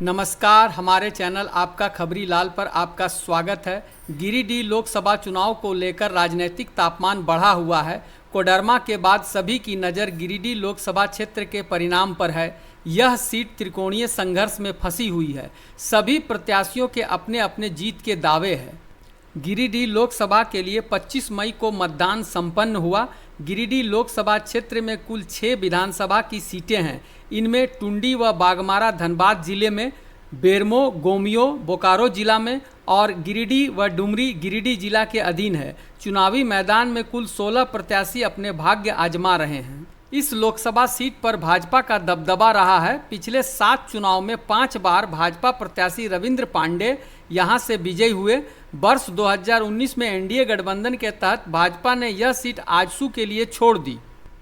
नमस्कार, हमारे चैनल आपका खबरी लाल पर आपका स्वागत है। गिरिडीह लोकसभा चुनाव को लेकर राजनीतिक तापमान बढ़ा हुआ है। कोडरमा के बाद सभी की नज़र गिरिडीह लोकसभा क्षेत्र के परिणाम पर है। यह सीट त्रिकोणीय संघर्ष में फंसी हुई है। सभी प्रत्याशियों के अपने अपने जीत के दावे हैं। गिरिडीह लोकसभा के लिए 25 मई को मतदान संपन्न हुआ। गिरिडीह लोकसभा क्षेत्र में कुल 6 विधानसभा की सीटें हैं। इनमें टुंडी व बागमारा धनबाद जिले में, बेरमो गोमियो बोकारो जिला में और गिरिडीह व डुमरी गिरिडीह जिला के अधीन है। चुनावी मैदान में कुल 16 प्रत्याशी अपने भाग्य आजमा रहे हैं। इस लोकसभा सीट पर भाजपा का दबदबा रहा है। पिछले 7 चुनाव में 5 बार भाजपा प्रत्याशी रविंद्र पांडे यहां से विजयी हुए। वर्ष 2019 में एनडीए गठबंधन के तहत भाजपा ने यह सीट आजसू के लिए छोड़ दी।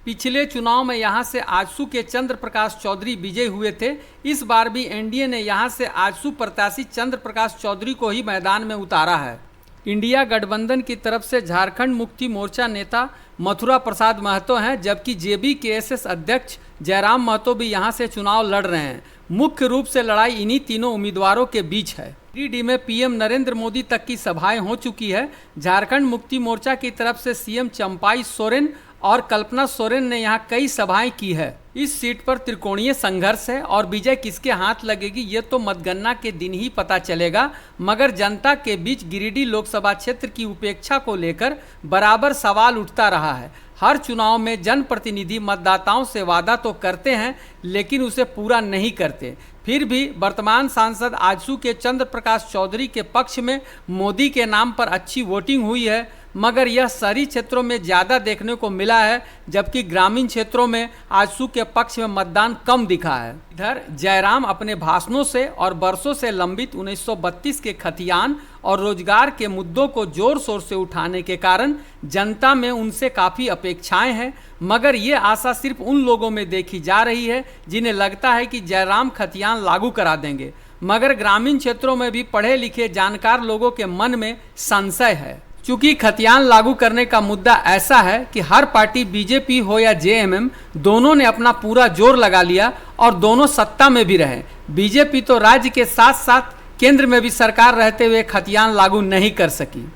पिछले चुनाव में यहां से आजसू के चंद्र प्रकाश चौधरी विजयी हुए थे। इस बार भी एनडीए ने यहां से आजसू प्रत्याशी चंद्र प्रकाश चौधरी को ही मैदान में उतारा है। इंडिया गठबंधन की तरफ से झारखंड मुक्ति मोर्चा नेता मथुरा प्रसाद महतो हैं, जबकि जेबीकेएसएस अध्यक्ष जयराम महतो भी यहां से चुनाव लड़ रहे हैं। मुख्य रूप से लड़ाई इन्हीं तीनों उम्मीदवारों के बीच है। गिरिडीह में पीएम नरेंद्र मोदी तक की सभाएं हो चुकी है। झारखंड मुक्ति मोर्चा की तरफ से सीएम चंपाई सोरेन और कल्पना सोरेन ने यहां कई सभाएं की है। इस सीट पर त्रिकोणीय संघर्ष है और विजय किसके हाथ लगेगी ये तो मतगणना के दिन ही पता चलेगा। मगर जनता के बीच गिरिडीह लोकसभा क्षेत्र की उपेक्षा को लेकर बराबर सवाल उठता रहा है। हर चुनाव में जनप्रतिनिधि मतदाताओं से वादा तो करते हैं, लेकिन उसे पूरा नहीं करते। फिर भी वर्तमान सांसद आजसू के चंद्र प्रकाश चौधरी के पक्ष में मोदी के नाम पर अच्छी वोटिंग हुई है, मगर यह शहरी क्षेत्रों में ज़्यादा देखने को मिला है, जबकि ग्रामीण क्षेत्रों में आजसू के पक्ष में मतदान कम दिखा है। इधर जयराम अपने भाषणों से और बरसों से लंबित 1932 के खतियान और रोजगार के मुद्दों को जोर शोर से उठाने के कारण जनता में उनसे काफ़ी अपेक्षाएं हैं। मगर ये आशा सिर्फ उन लोगों में देखी जा रही है जिन्हें लगता है कि जयराम खतियान लागू करा देंगे। मगर ग्रामीण क्षेत्रों में भी पढ़े लिखे जानकार लोगों के मन में संशय है। चूंकि खतियान लागू करने का मुद्दा ऐसा है कि हर पार्टी बीजेपी हो या जेएमएम, दोनों ने अपना पूरा जोर लगा लिया और दोनों सत्ता में भी रहे। बीजेपी तो राज्य के साथ साथ केंद्र में भी सरकार रहते हुए खतियान लागू नहीं कर सकी।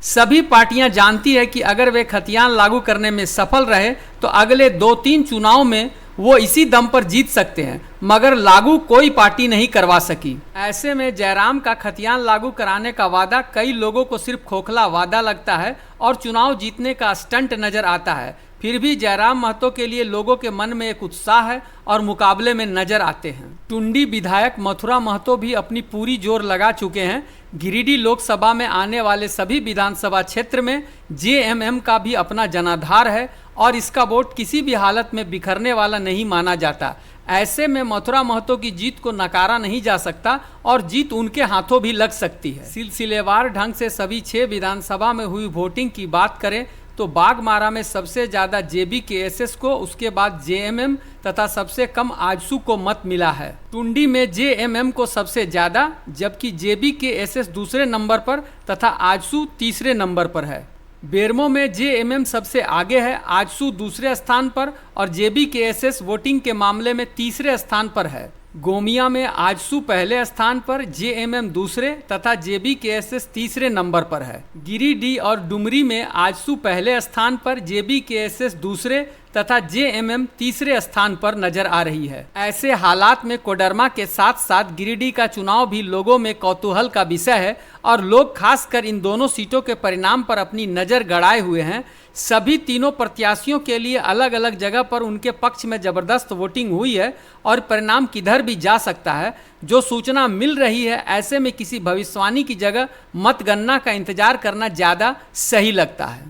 सभी पार्टियां जानती है कि अगर वे खतियान लागू करने में सफल रहे तो अगले 2-3 चुनाव में वो इसी दम पर जीत सकते हैं, मगर लागू कोई पार्टी नहीं करवा सकी। ऐसे में जयराम का खतियान लागू कराने का वादा कई लोगों को सिर्फ खोखला वादा लगता है और चुनाव जीतने का स्टंट नजर आता है। फिर भी जयराम महतो के लिए लोगों के मन में एक उत्साह है और मुकाबले में नजर आते हैं। टुंडी विधायक मथुरा महतो भी अपनी पूरी जोर लगा चुके हैं। गिरिडीह लोकसभा में आने वाले सभी विधानसभा क्षेत्र में जेएमएम का भी अपना जनाधार है और इसका वोट किसी भी हालत में बिखरने वाला नहीं माना जाता। ऐसे में मथुरा महतो की जीत को नकारा नहीं जा सकता और जीत उनके हाथों भी लग सकती है। सिलसिलेवार ढंग से सभी 6 विधानसभा में हुई वोटिंग की बात करें तो बागमारा में सबसे ज़्यादा जेबीकेएसएस को, उसके बाद जेएमएम तथा सबसे कम आजसू को मत मिला है। टुंडी में जेएमएम को सबसे ज़्यादा, जबकि जेबीकेएसएस दूसरे नंबर पर तथा आजसू तीसरे नंबर पर है। बेरमो में जेएमएम सबसे आगे है, आजसू दूसरे स्थान पर और जेबीकेएसएस वोटिंग के मामले में तीसरे स्थान पर है। गोमिया में आजसू पहले स्थान पर, जेएमएम दूसरे तथा जेबीकेएसएस तीसरे नंबर पर है। गिरिडीह और डुमरी में आजसू पहले स्थान पर, जेबीकेएसएस दूसरे तथा जेएमएम तीसरे स्थान पर नजर आ रही है। ऐसे हालात में कोडरमा के साथ साथ गिरिडीह का चुनाव भी लोगों में कौतूहल का विषय है और लोग खासकर इन दोनों सीटों के परिणाम पर अपनी नज़र गड़ाए हुए हैं। सभी तीनों प्रत्याशियों के लिए अलग अलग जगह पर उनके पक्ष में ज़बरदस्त वोटिंग हुई है और परिणाम किधर भी जा सकता है। जो सूचना मिल रही है, ऐसे में किसी भविष्यवाणी की जगह मतगणना का इंतजार करना ज़्यादा सही लगता है।